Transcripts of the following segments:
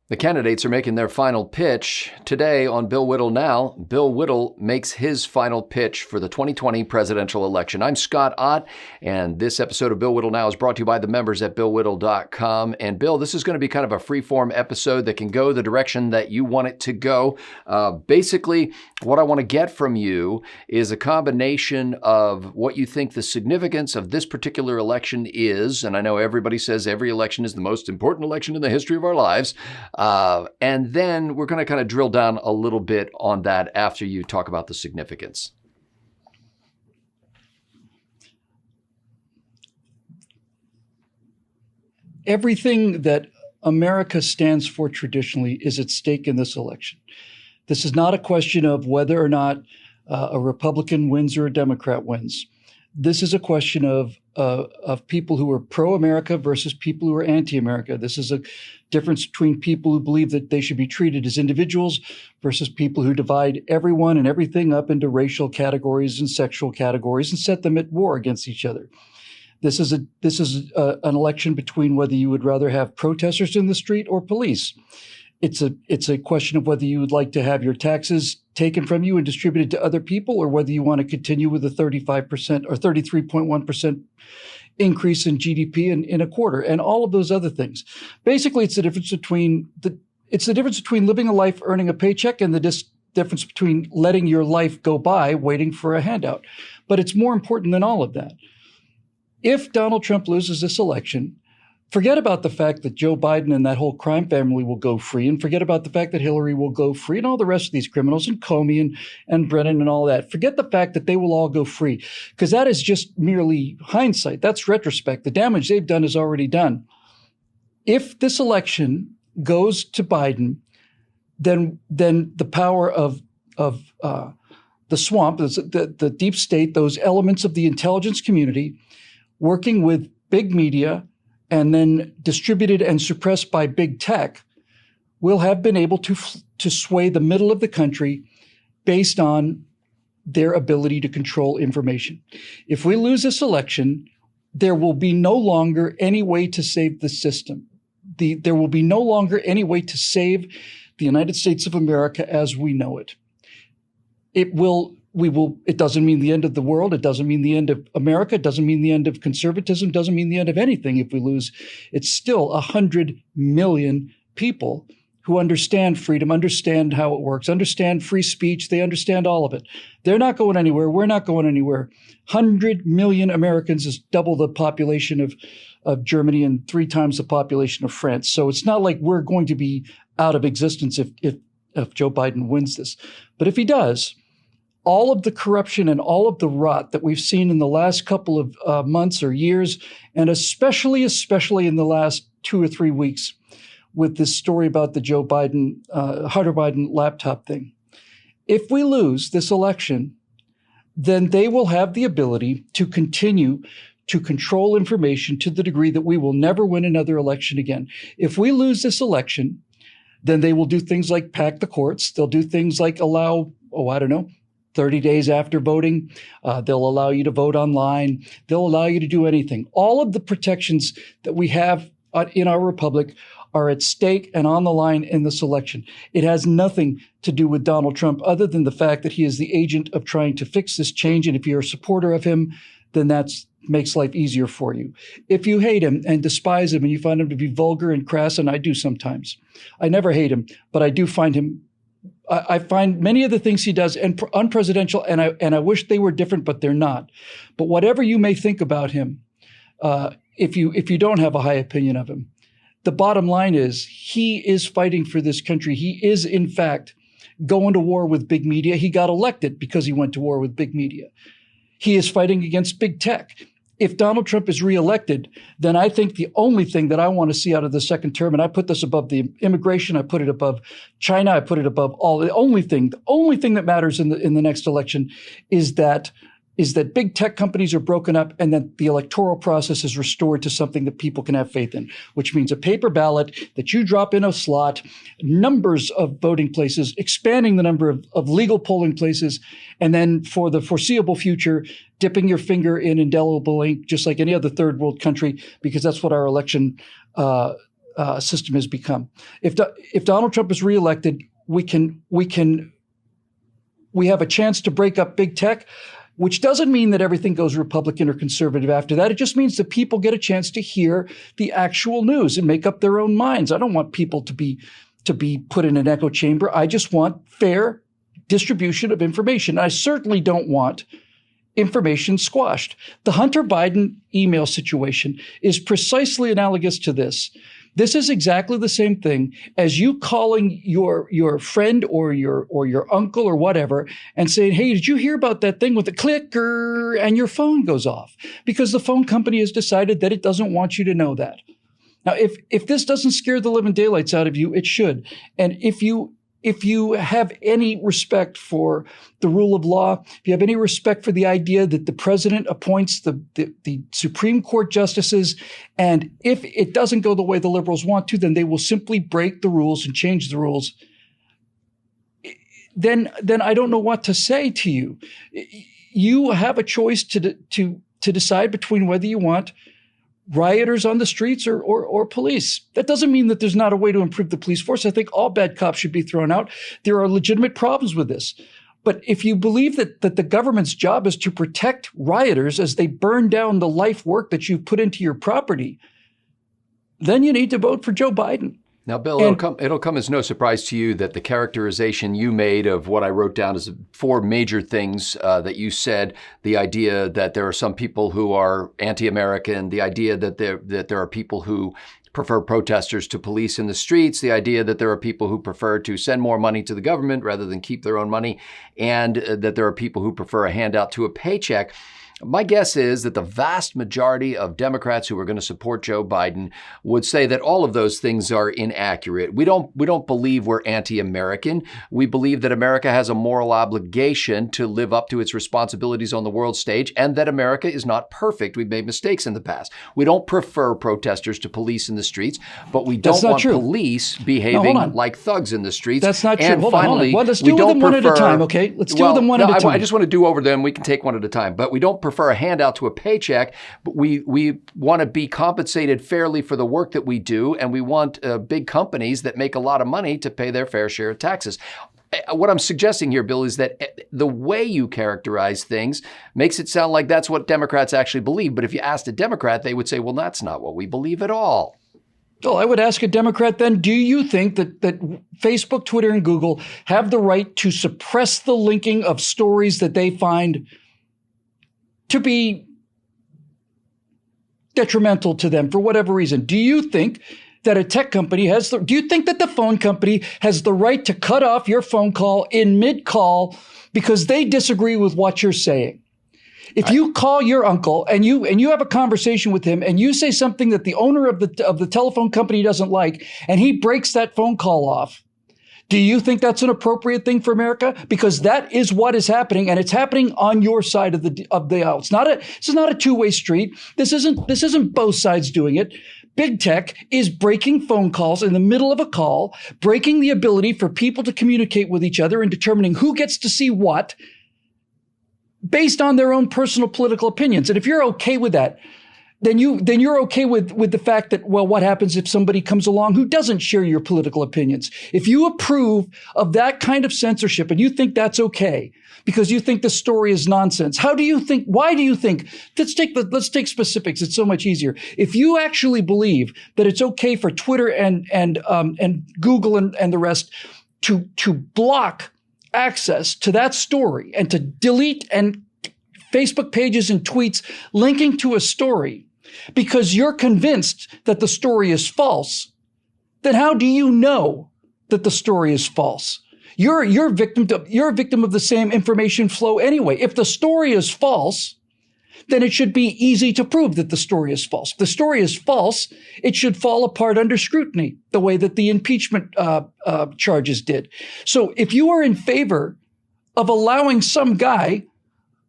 The candidates are making their final pitch. Today on Bill Whittle Now, Bill Whittle makes his final pitch for the 2020 presidential election. I'm Scott Ott, and this episode of Bill Whittle Now is brought to you by the members at BillWhittle.com. And Bill, this is going to be kind of a free-form episode that can go the direction that you want it to go. Basically, what I want to get from you is a combination of what you think the significance of this particular election is. And I know everybody says every election is the most important election in the history of our lives. And then we're going to kind of drill down a little bit on that after you talk about the significance. Everything that America stands for traditionally is at stake in this election. This is not a question of whether or not a Republican wins or a Democrat wins. This is a question of people who are pro-America versus people who are anti-America. This is a difference between people who believe that they should be treated as individuals versus people who divide everyone and everything up into racial categories and sexual categories and set them at war against each other. This is an election between whether you would rather have protesters in the street or police. It's a question of whether you would like to have your taxes taken from you and distributed to other people, or whether you want to continue with a 35% or 33.1% increase in GDP in a quarter, and all of those other things. Basically, it's the difference between living a life earning a paycheck and the difference between letting your life go by waiting for a handout. But it's more important than all of that. If Donald Trump loses this election, forget about the fact that Joe Biden and that whole crime family will go free, and forget about the fact that Hillary will go free and all the rest of these criminals and Comey and Brennan and all that. Forget the fact that they will all go free, because that is just merely hindsight. That's retrospect. The damage they've done is already done. If this election goes to Biden, then the power of the swamp, the deep state, those elements of the intelligence community working with big media and then distributed and suppressed by big tech, will have been able to sway the middle of the country based on their ability to control information. If we lose this election, there will be no longer any way to save the system. There will be no longer any way to save the United States of America as we know it. It doesn't mean the end of the world. It doesn't mean the end of America. It doesn't mean the end of conservatism. It doesn't mean the end of anything if we lose. It's still 100 million people who understand freedom, understand how it works, understand free speech. They understand all of it. They're not going anywhere. We're not going anywhere. 100 million Americans is double the population of Germany and 3 times the population of France. So it's not like we're going to be out of existence if Joe Biden wins this. But if he does, all of the corruption and all of the rot that we've seen in the last couple of months or years, and especially in the last 2 or 3 weeks with this story about the Hunter Biden laptop thing. If we lose this election, then they will have the ability to continue to control information to the degree that we will never win another election again. If we lose this election, then they will do things like pack the courts. They'll do things like allow, 30 days after voting. They'll allow you to vote online. They'll allow you to do anything. All of the protections that we have in our republic are at stake and on the line in this election. It has nothing to do with Donald Trump other than the fact that he is the agent of trying to fix this change. And if you're a supporter of him, then that makes life easier for you. If you hate him and despise him and you find him to be vulgar and crass, and I do sometimes. I never hate him, but I do find him I find many of the things he does unpresidential, and I wish they were different, but they're not. But whatever you may think about him, if you don't have a high opinion of him, the bottom line is he is fighting for this country. He is, in fact, going to war with big media. He got elected because he went to war with big media. He is fighting against big tech. If Donald Trump is reelected, then I think the only thing that I want to see out of the second term, and I put this above the immigration, I put it above China, I put it above all. The only thing that matters in the next election is that big tech companies are broken up and that the electoral process is restored to something that people can have faith in, which means a paper ballot that you drop in a slot, numbers of voting places, expanding the number of legal polling places, and then for the foreseeable future, dipping your finger in indelible ink, just like any other third world country, because that's what our election system has become. If Donald Trump is reelected, we have a chance to break up big tech, which doesn't mean that everything goes Republican or conservative after that. It just means that people get a chance to hear the actual news and make up their own minds. I don't want people to be put in an echo chamber. I just want fair distribution of information. I certainly don't want information squashed. The Hunter Biden email situation is precisely analogous to this. This is exactly the same thing as you calling your friend or your uncle or whatever and saying, hey, did you hear about that thing with the clicker? And your phone goes off because the phone company has decided that it doesn't want you to know that. Now, if this doesn't scare the living daylights out of you, it should. And if you have any respect for the rule of law, if you have any respect for the idea that the president appoints the Supreme Court justices, and if it doesn't go the way the liberals want to, then they will simply break the rules and change the rules, then I don't know what to say to you. You have a choice to decide between whether you want rioters on the streets or police. That doesn't mean that there's not a way to improve the police force. I think all bad cops should be thrown out. There are legitimate problems with this. But if you believe that the government's job is to protect rioters as they burn down the life work that you've put into your property, then you need to vote for Joe Biden. Now, Bill, it'll come as no surprise to you that the characterization you made of what I wrote down as 4 major things that you said, the idea that there are some people who are anti-American, the idea that there are people who prefer protesters to police in the streets, the idea that there are people who prefer to send more money to the government rather than keep their own money, and that there are people who prefer a handout to a paycheck. My guess is that the vast majority of Democrats who are going to support Joe Biden would say that all of those things are inaccurate. We don't believe we're anti-American. We believe that America has a moral obligation to live up to its responsibilities on the world stage, and that America is not perfect. We've made mistakes in the past. We don't prefer protesters to police in the streets, but we don't want police behaving like thugs in the streets. That's not true. And finally, well, let's deal with them one at a time, okay? Let's deal with them one at a time. I just want to do over them. We can take one at a time, but we don't prefer a handout to a paycheck, but we want to be compensated fairly for the work that we do, and we want big companies that make a lot of money to pay their fair share of taxes. What I'm suggesting here, Bill, is that the way you characterize things makes it sound like that's what Democrats actually believe. But if you asked a Democrat, they would say, well, that's not what we believe at all. Well, I would ask a Democrat then, do you think that Facebook, Twitter, and Google have the right to suppress the linking of stories that they find to be detrimental to them for whatever reason? Do you think that a tech company do you think that the phone company has the right to cut off your phone call in mid-call because they disagree with what you're saying? If you call your uncle and you have a conversation with him and you say something that the owner of the telephone company doesn't like, and he breaks that phone call off, do you think that's an appropriate thing for America? Because that is what is happening, and it's happening on your side of the aisle. This is not a two-way street. This isn't both sides doing it. Big tech is breaking phone calls in the middle of a call, breaking the ability for people to communicate with each other and determining who gets to see what based on their own personal political opinions. And if you're okay with that, then you're okay with the fact that, well, what happens if somebody comes along who doesn't share your political opinions? If you approve of that kind of censorship and you think that's okay because you think the story is nonsense, why do you think, let's take specifics. It's so much easier. If you actually believe that it's okay for Twitter and Google and the rest to block access to that story and to delete and Facebook pages and tweets linking to a story because you're convinced that the story is false, then how do you know that the story is false? You're a victim of the same information flow anyway. If the story is false, then it should be easy to prove that the story is false. If the story is false, it should fall apart under scrutiny, the way that the impeachment charges did. So if you are in favor of allowing some guy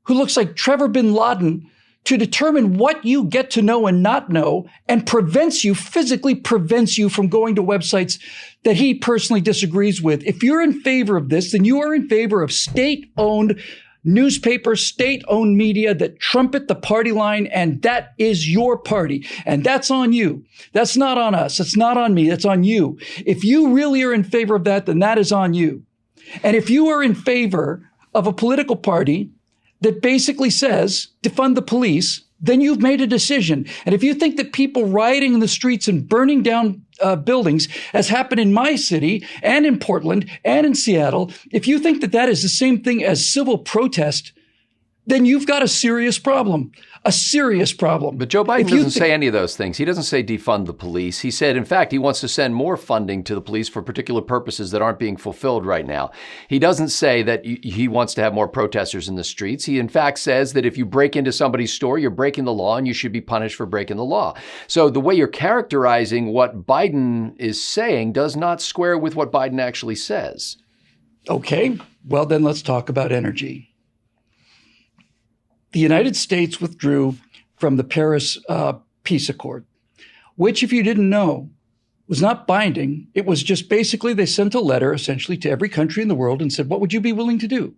who looks like Trevor bin Laden to determine what you get to know and not know and physically prevents you from going to websites that he personally disagrees with. If you're in favor of this, then you are in favor of state-owned newspapers, state-owned media that trumpet the party line, and that is your party. And that's on you. That's not on us. It's not on me. That's on you. If you really are in favor of that, then that is on you. And if you are in favor of a political party that basically says defund the police, then you've made a decision. And if you think that people rioting in the streets and burning down buildings, as happened in my city and in Portland and in Seattle, if you think that that is the same thing as civil protest, then you've got a serious problem. A serious problem. But Joe Biden doesn't say any of those things. He doesn't say defund the police. He said, in fact, he wants to send more funding to the police for particular purposes that aren't being fulfilled right now. He doesn't say that he wants to have more protesters in the streets. He, in fact, says that if you break into somebody's store, you're breaking the law and you should be punished for breaking the law. So the way you're characterizing what Biden is saying does not square with what Biden actually says. Okay, well, then let's talk about energy. The United States withdrew from the Paris Peace Accord, which, if you didn't know, was not binding. It was just basically they sent a letter essentially to every country in the world and said, what would you be willing to do?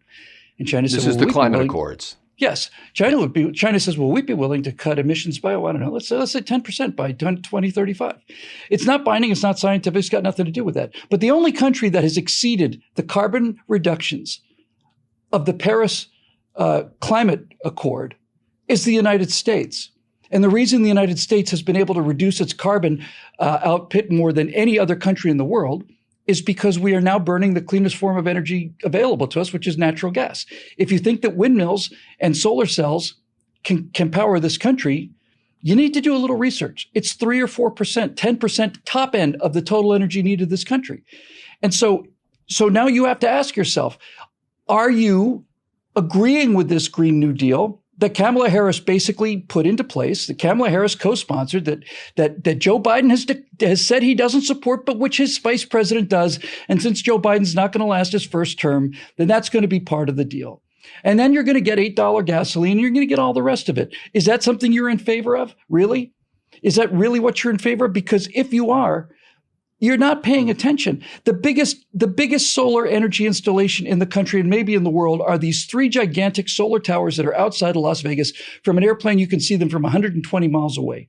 And China said, this is the climate accords. Yes. China says, well, we'd be willing to cut emissions by, I don't know, let's say 10% by 2035. It's not binding. It's not scientific. It's got nothing to do with that. But the only country that has exceeded the carbon reductions of the Paris climate accord is the United States. And the reason the United States has been able to reduce its carbon output more than any other country in the world is because we are now burning the cleanest form of energy available to us, which is natural gas. If you think that windmills and solar cells can power this country, you need to do a little research. It's 3 or 4%, 10% top end of the total energy need of this country. And so now you have to ask yourself, are you agreeing with this Green New Deal that Kamala Harris basically put into place, that Kamala Harris co-sponsored, that Joe Biden has said he doesn't support, but which his vice president does. And since Joe Biden's not going to last his first term, then that's going to be part of the deal. And then you're going to get $8 gasoline. And you're going to get all the rest of it. Is that something you're in favor of? Really? Is that really what you're in favor of? Because if you are, you're not paying attention. The biggest solar energy installation in the country and maybe in the world are these 3 gigantic solar towers that are outside of Las Vegas. From an airplane, you can see them from 120 miles away.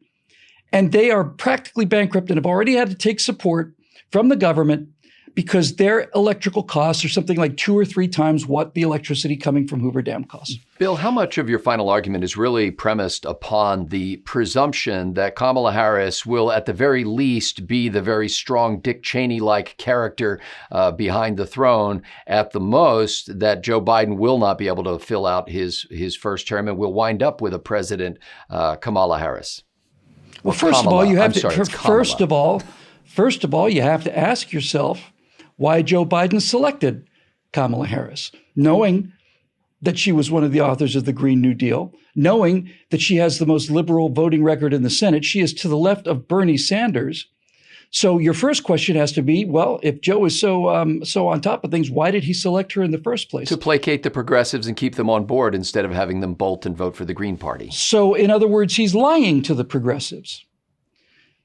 And they are practically bankrupt and have already had to take support from the government because their electrical costs are something like 2 or 3 times what the electricity coming from Hoover Dam costs. Bill, how much of your final argument is really premised upon the presumption that Kamala Harris will, at the very least, be the very strong Dick Cheney-like character behind the throne? At the most, that Joe Biden will not be able to fill out his first term and will wind up with a president, Kamala Harris? Well, first of all, you have to ask yourself why Joe Biden selected Kamala Harris, knowing that she was one of the authors of the Green New Deal, knowing that she has the most liberal voting record in the Senate. She is to the left of Bernie Sanders. So your first question has to be, well, if Joe is so on top of things, why did he select her in the first place? To placate the progressives and keep them on board instead of having them bolt and vote for the Green Party. So in other words, he's lying to the progressives.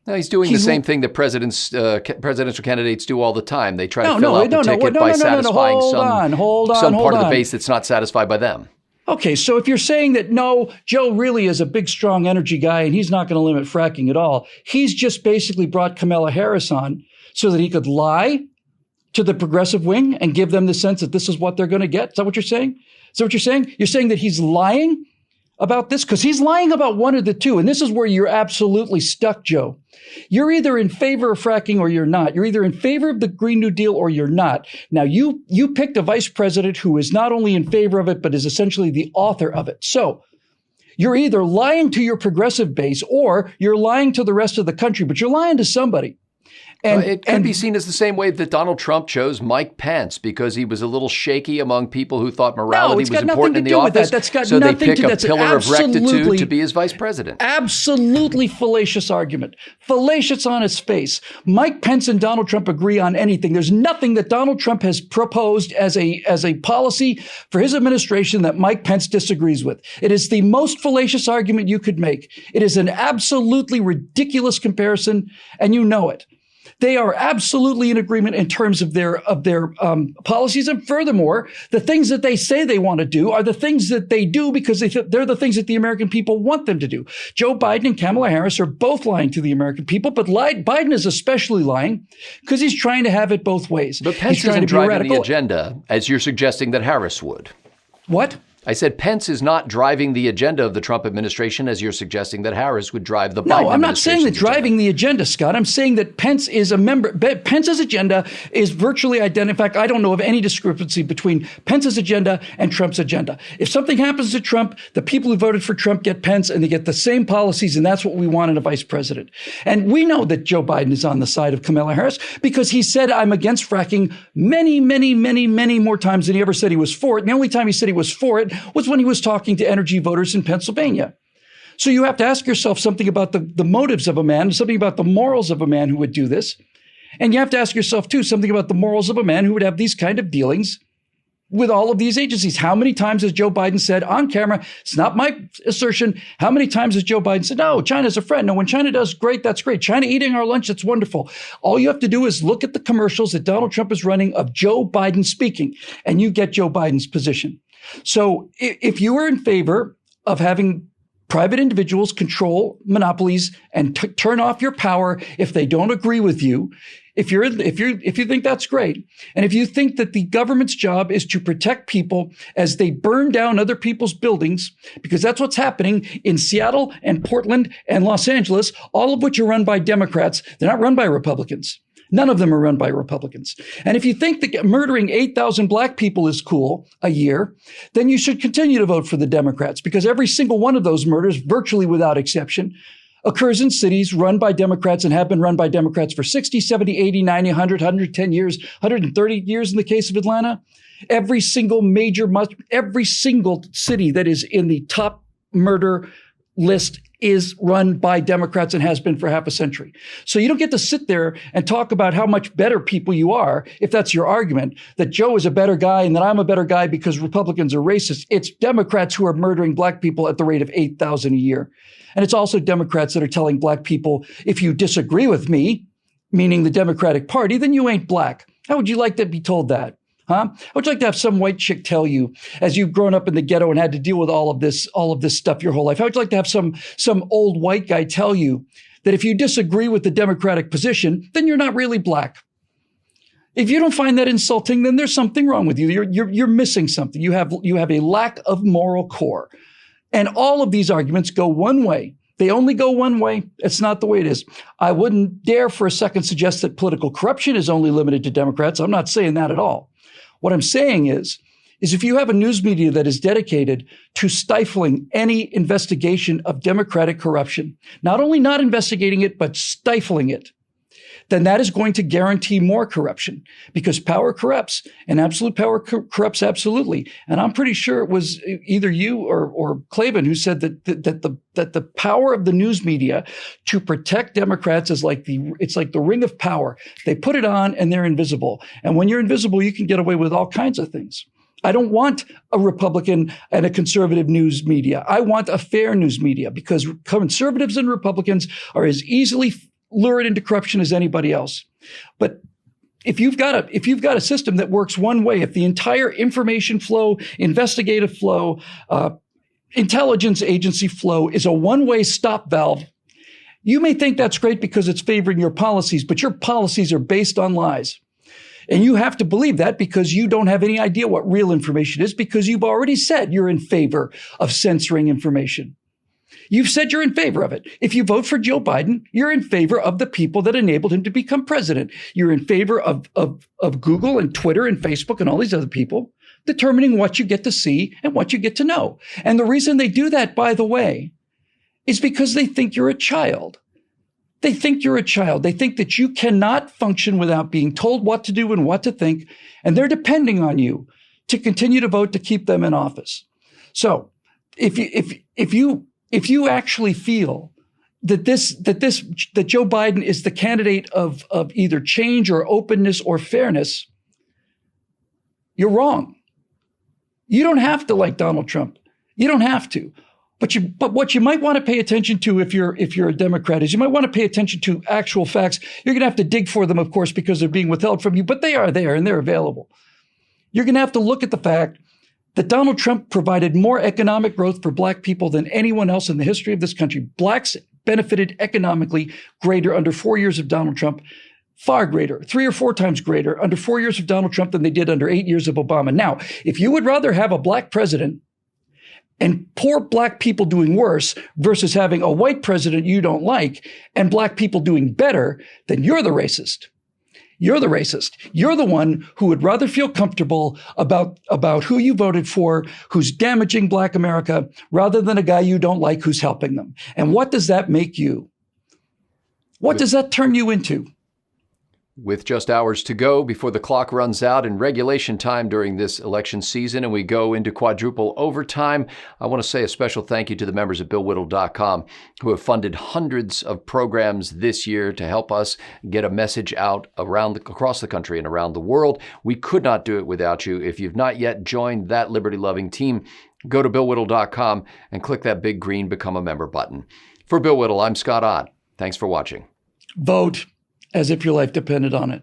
No, he's doing the same thing that presidential candidates do all the time. They try to fill out the ticket by satisfying some part of the base that's not satisfied by them. Okay, so if you're saying that, no, Joe really is a big, strong energy guy and he's not going to limit fracking at all, he's just basically brought Kamala Harris on so that he could lie to the progressive wing and give them the sense that this is what they're going to get. Is that what you're saying? Is that what you're saying? You're saying that he's lying about this? Because he's lying about one of the two. And this is where you're absolutely stuck, Joe. You're either in favor of fracking or you're not. You're either in favor of the Green New Deal or you're not. Now, you picked a vice president who is not only in favor of it, but is essentially the author of it. So you're either lying to your progressive base or you're lying to the rest of the country, but you're lying to somebody. And it could be seen as the same way that Donald Trump chose Mike Pence because he was a little shaky among people who thought morality was important in the office. So they pick a pillar of rectitude to be his vice president. Absolutely fallacious argument. Fallacious on its face. Mike Pence and Donald Trump agree on anything. There's nothing that Donald Trump has proposed as a policy for his administration that Mike Pence disagrees with. It is the most fallacious argument you could make. It is an absolutely ridiculous comparison, and you know it. They are absolutely in agreement in terms of their policies. And furthermore, the things that they say they want to do are the things that they do because they're the things that the American people want them to do. Joe Biden and Kamala Harris are both lying to the American people, but Biden is especially lying because he's trying to have it both ways. But Pence isn't driving the agenda, as you're suggesting that Harris would. What? I said Pence is not driving the agenda of the Trump administration as you're suggesting that Harris would drive the Biden administration. No, I'm not saying that agenda. driving the agenda, Scott. I'm saying that Pence is a member. Pence's agenda is virtually identical. In fact, I don't know of any discrepancy between Pence's agenda and Trump's agenda. If something happens to Trump, the people who voted for Trump get Pence and they get the same policies, and that's what we want in a vice president. And we know that Joe Biden is on the side of Kamala Harris because he said, I'm against fracking many, many, many, many more times than he ever said he was for it. And the only time he said he was for it was when he was talking to energy voters in Pennsylvania. So you have to ask yourself something about the motives of a man, something about the morals of a man who would do this. And you have to ask yourself, too, something about the morals of a man who would have these kind of dealings with all of these agencies. How many times has Joe Biden said on camera, it's not my assertion, how many times has Joe Biden said, no, China's a friend. No, when China does great, that's great. China eating our lunch, that's wonderful. All you have to do is look at the commercials that Donald Trump is running of Joe Biden speaking, and you get Joe Biden's position. So if you are in favor of having private individuals control monopolies and turn off your power if they don't agree with you, if you think that's great, and if you think that the government's job is to protect people as they burn down other people's buildings, because that's what's happening in Seattle and Portland and Los Angeles, all of which are run by Democrats. They're not run by Republicans. None of them are run by Republicans. And if you think that murdering 8,000 black people is cool a year, then you should continue to vote for the Democrats, because every single one of those murders, virtually without exception, occurs in cities run by Democrats and have been run by Democrats for 60, 70, 80, 90, 100, 110 years, 130 years in the case of Atlanta. Every single city that is in the top murder list is run by Democrats and has been for half a century. So you don't get to sit there and talk about how much better people you are, if that's your argument, that Joe is a better guy and that I'm a better guy because Republicans are racist. It's Democrats who are murdering black people at the rate of 8,000 a year. And it's also Democrats that are telling black people, if you disagree with me, meaning the Democratic Party, then you ain't black. How would you like to be told that? Huh? How would you like to have some white chick tell you, as you've grown up in the ghetto and had to deal with all of this stuff your whole life? How would you like to have some old white guy tell you that if you disagree with the Democratic position, then you're not really black? If you don't find that insulting, then there's something wrong with you. You're missing something. You have a lack of moral core. And all of these arguments go one way. They only go one way. It's not the way it is. I wouldn't dare for a second suggest that political corruption is only limited to Democrats. I'm not saying that at all. What I'm saying is if you have a news media that is dedicated to stifling any investigation of Democratic corruption, not only not investigating it, but stifling it, then that is going to guarantee more corruption, because power corrupts and absolute power corrupts absolutely. And I'm pretty sure it was either you or Klavan who said that the power of the news media to protect Democrats is it's like the ring of power. They put it on and they're invisible. And when you're invisible, you can get away with all kinds of things. I don't want a Republican and a conservative news media. I want a fair news media, because conservatives and Republicans are as easily lured into corruption as anybody else. But if you've got a system that works one way, if the entire information flow, investigative flow, intelligence agency flow is a one-way stop valve, you may think that's great because it's favoring your policies, but your policies are based on lies. And you have to believe that because you don't have any idea what real information is, because you've already said you're in favor of censoring information. You've said you're in favor of it. If you vote for Joe Biden, you're in favor of the people that enabled him to become president. You're in favor of Google and Twitter and Facebook and all these other people determining what you get to see and what you get to know. And the reason they do that, by the way, is because they think you're a child. They think you're a child. They think that you cannot function without being told what to do and what to think. And they're depending on you to continue to vote to keep them in office. So if you actually feel that Joe Biden is the candidate of either change or openness or fairness, you're wrong. You don't have to like Donald Trump. You don't have to. But what you might want to pay attention to if you're a Democrat is you might want to pay attention to actual facts. You're going to have to dig for them, of course, because they're being withheld from you, but they are there and they're available. You're going to have to look at the fact that Donald Trump provided more economic growth for Black people than anyone else in the history of this country. Blacks benefited economically greater under 4 years of Donald Trump, far greater, 3 or 4 times greater under 4 years of Donald Trump than they did under 8 years of Obama. Now, if you would rather have a Black president and poor Black people doing worse versus having a white president you don't like and Black people doing better, then you're the racist. You're the racist. You're the one who would rather feel comfortable about who you voted for, who's damaging Black America, rather than a guy you don't like who's helping them. And what does that make you? What does that turn you into? With just hours to go before the clock runs out in regulation time during this election season and we go into quadruple overtime, I want to say a special thank you to the members of BillWhittle.com who have funded hundreds of programs this year to help us get a message out across the country and around the world. We could not do it without you. If you've not yet joined that liberty-loving team, go to BillWhittle.com and click that big green Become a Member button. For Bill Whittle, I'm Scott Ott. Thanks for watching. Vote as if your life depended on it.